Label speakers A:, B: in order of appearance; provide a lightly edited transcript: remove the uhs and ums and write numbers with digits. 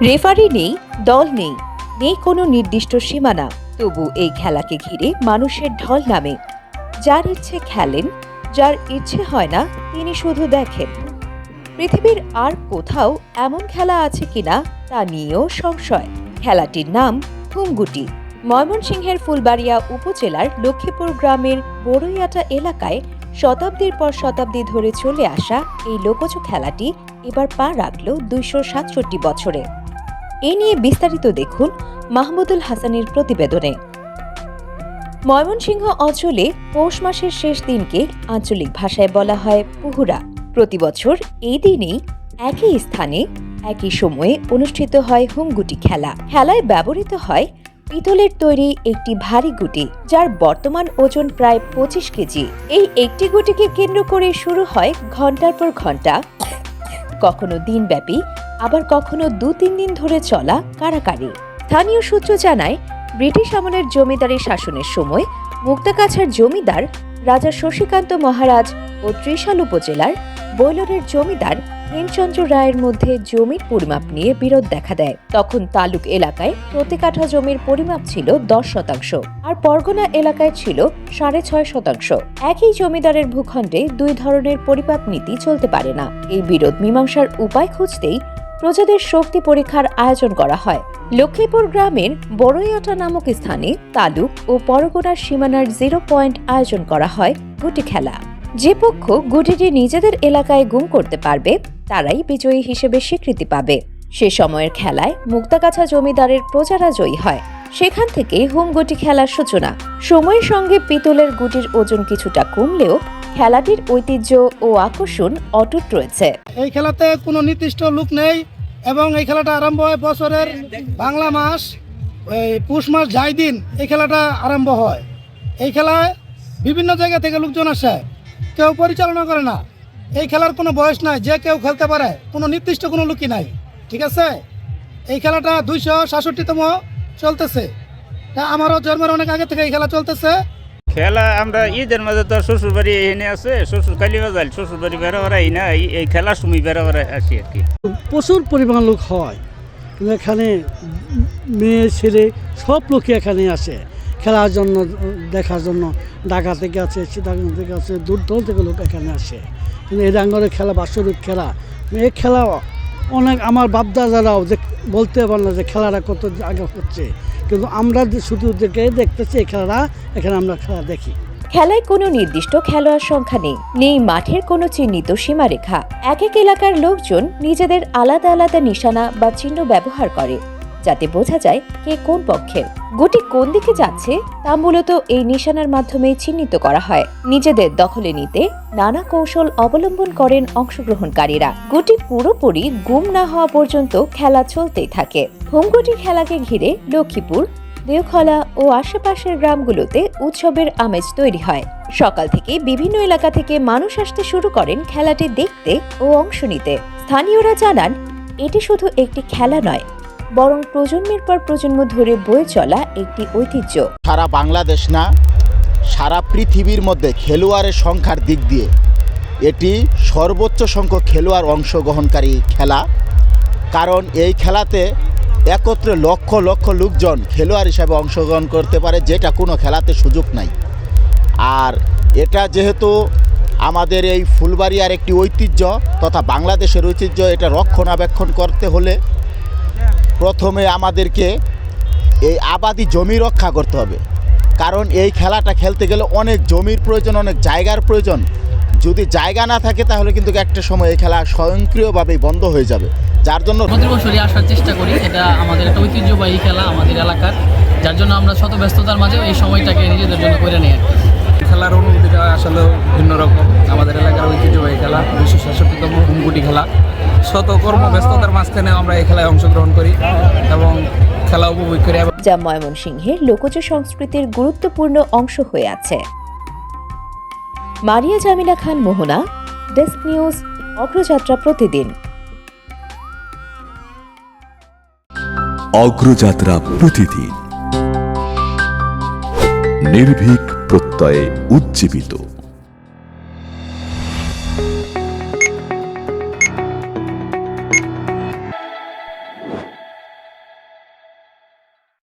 A: Referee নেই, দল নেই, নেই কোনো নির্দিষ্ট সীমানা। তবু এই খেলাকে ঘিরে মানুষের ঢল নামে। যার ইচ্ছে খেলেন, যার ইচ্ছে হয় না তিনি শুধু দেখেন। পৃথিবীর আর কোথাও এমন খেলা আছে কিনা তা নিয়েও সংশয়। খেলাটির নাম হুমগুটি। ময়মনসিংহের ফুলবাড়িয়া উপজেলার লক্ষ্মীপুর গ্রামের বড়ইয়াটা এলাকায় শতাব্দীর পর শতাব্দী ধরে চলে আসা এই লোকজ খেলাটি এবার পা রাখল ২৬৭ বছরে। এ নিয়ে বিস্তারিত দেখুন মাহমুদুল হাসানের প্রতিবেদনে। ময়মনসিংহ অঞ্চলে পৌষ মাসের শেষ দিনকে আঞ্চলিক ভাষায় বলা হয় পুহুরা। প্রতিবছর এই দিনেই একই স্থানে একই সময়ে অনুষ্ঠিত হয় হুমগুটি খেলা। খেলায় ব্যবহৃত হয় পিতলের তৈরি একটি ভারী গুটি, যার বর্তমান ওজন প্রায় ২৫ কেজি। এই একটি গুটিকে কেন্দ্র করে শুরু হয় ঘন্টার পর ঘন্টা, কখনো দিনব্যাপী, আবার কখনো ২-৩ দিন ধরে চলা কারাকারি। স্থানীয় সূত্র জানায়, ব্রিটিশ আমলের জমিদারি শাসনের সময় মুক্তাগাছার জমিদার রাজা শশীকান্ত মহারাজ ও ত্রিশাল উপজেলার বৈলরের জমিদার হেমচন্দ্র রায়ের মধ্যে জমির পরিমাপ নিয়ে বিরোধ দেখা দেয়। তখন তালুক এলাকায় প্রতি কাঠা জমির পরিমাপ ছিল ১০%, আর পরগনা এলাকায় ছিল ৬.৫%। একই জমিদারের ভূখণ্ডে দুই ধরনের পরিমাপ নীতি চলতে পারে না। এই বিরোধ মীমাংসার উপায় খুঁজতেই প্রজাদের শক্তি পরীক্ষার আয়োজন করা হয়। লক্ষ্মীপুর গ্রামের বড়ইয়াটা নামক স্থানে তালুক ও পরগনার সীমানার 0 পয়েন্ট আয়োজন করা হয় গুটি খেলা। যে পক্ষ গুটিটি নিজেদের এলাকায় গুম করতে পারবে তারাই বিজয়ী হিসেবে স্বীকৃতি পাবে। সে সময়ের খেলায় মুক্তাগাছা জমিদারের প্রজারা জয়ী হয়। সেখান থেকে হুমগুটি খেলার সূচনা। সময়ের সঙ্গে পিতলের গুটির ওজন কিছুটা কমলেও খেলাটির ঐতিহ্য ও আকর্ষণ অটুট রয়েছে।
B: এই খেলাতে কোনো নির্দিষ্ট লুক নেই এবং এই খেলাটা আরম্ভ হয় বছরের বাংলা মাস পুষ মাস যাই দিন এই খেলাটা আরম্ভ হয়। এই খেলায় বিভিন্ন জায়গা থেকে লোকজন আসে, কেউ পরিচালনা করে না। এই খেলার কোনো বয়স নাই, যে কেউ খেলতে পারে, কোনো নির্দিষ্ট কোনো লুকই নাই। ঠিক আছে, এই খেলাটা ২৬৭তম চলতেছে। আমারও জন্মের অনেক আগে থেকে এই খেলা চলতেছে।
C: খেলা আমরা ঈদের মাঝে তো শ্বশুর বাড়ি এনে আছে, শ্বশুর কালী বাজার শ্বশুর বাড়ি বেড়াবার এই না, এই খেলার সময় বেড়াবার আসি আর কি।
D: প্রচুর পরিমাণ লোক হয়, কিন্তু এখানে মেয়ে ছেলে সব লোকই এখানে আসে খেলার জন্য, দেখার জন্য। ঢাকা থেকে আছে, সীতাকুণ্ড থেকে আছে, দূর দূর থেকে লোক এখানে আসে। কিন্তু এই ডাঙ্গরের খেলা বাৎসরিক খেলা, এই খেলা অনেক আমার বাপদাদারাও বলতে পারে না যে খেলাটা কত আগে হচ্ছে, কিন্তু আমরা শুধু দেখতেছি এই খেলাটা, এখানে আমরা খেলা দেখি।
A: খেলায় কোনো নির্দিষ্ট খেলোয়াড় সংখ্যা নেই, নেই মাঠের কোনো চিহ্নিত সীমারেখা। এক এক এলাকার লোকজন নিজেদের আলাদা আলাদা নিশানা বা চিহ্ন ব্যবহার করে, যাতে বোঝা যায় কে কোন পক্ষের। গুটি কোন দিকে যাচ্ছে তা মূলত এই নিশানার মাধ্যমে চিহ্নিত করা হয়। নিজেদের দখলে নিতে নানা কৌশল অবলম্বন করেন অংশগ্রহণকারীরা। গুটি পুরোপুরি গুম না হওয়া পর্যন্ত খেলা চলতেই থাকে। হুমগুটি খেলাকে ঘিরে লক্ষ্মীপুর, দেওখলা ও আশেপাশের গ্রামগুলোতে উৎসবের আমেজ তৈরি হয়। সকাল থেকে বিভিন্ন এলাকা থেকে মানুষ আসতে শুরু করেন খেলাটি দেখতে ও অংশ নিতে। স্থানীয়রা জানান, এটি শুধু একটি খেলা নয়, বরং প্রজন্মের পর প্রজন্ম ধরে বয়ে চলা একটি ঐতিহ্য।
E: সারা বাংলাদেশ না, সারা পৃথিবীর মধ্যে খেলোয়াড়ের সংখ্যার দিক দিয়ে এটি সর্বোচ্চ সংখ্যক খেলোয়াড় অংশগ্রহণকারী খেলা। কারণ এই খেলাতে একত্রে লক্ষ লক্ষ লোকজন খেলোয়াড় হিসাবে অংশগ্রহণ করতে পারে, যেটা কোনো খেলাতে সুযোগ নাই। আর এটা যেহেতু আমাদের এই ফুলবাড়িয়ার একটি ঐতিহ্য তথা বাংলাদেশের ঐতিহ্য, এটা রক্ষণাবেক্ষণ করতে হলে প্রথমে আমাদেরকে এই আবাদি জমি রক্ষা করতে হবে। কারণ এই খেলাটা খেলতে গেলে অনেক জমির প্রয়োজন, অনেক জায়গার প্রয়োজন। যদি জায়গা না থাকে তাহলে কিন্তু একটা সময় এই খেলা স্বয়ংক্রিয়ভাবেই বন্ধ হয়ে যাবে। যার জন্য
F: প্রতি বছরই আসার চেষ্টা করি। এটা আমাদের একটা ঐতিহ্যবাহী খেলা আমাদের এলাকার, যার জন্য আমরা শত ব্যস্ততার মাঝেও এই সময়টাকে নিজেদের জন্য করে নিই।
G: খেলার অনুভূতিটা আসলে ভিন্ন রকম। আমাদের এলাকার ঐতিহ্যবাহী খেলা ২৬৭তম হুমগুটি খেলা। শত কর্মব্যস্ততার মাঝখানে আমরা এই খেলায় অংশগ্রহণ করি এবং খেলা উপভোগ করি,
A: যা ময়মনসিংহের লোকজ সংস্কৃতির গুরুত্বপূর্ণ অংশ হয়ে আছে। মারিয়া জামিলা খান মোহনা, ডেস্ক নিউজ, অগ্রযাত্রা প্রতিদিন।
H: অগ্রযাত্রা প্রতিদিন, নির্ভীক প্রত্যয়ে উজ্জীবিত।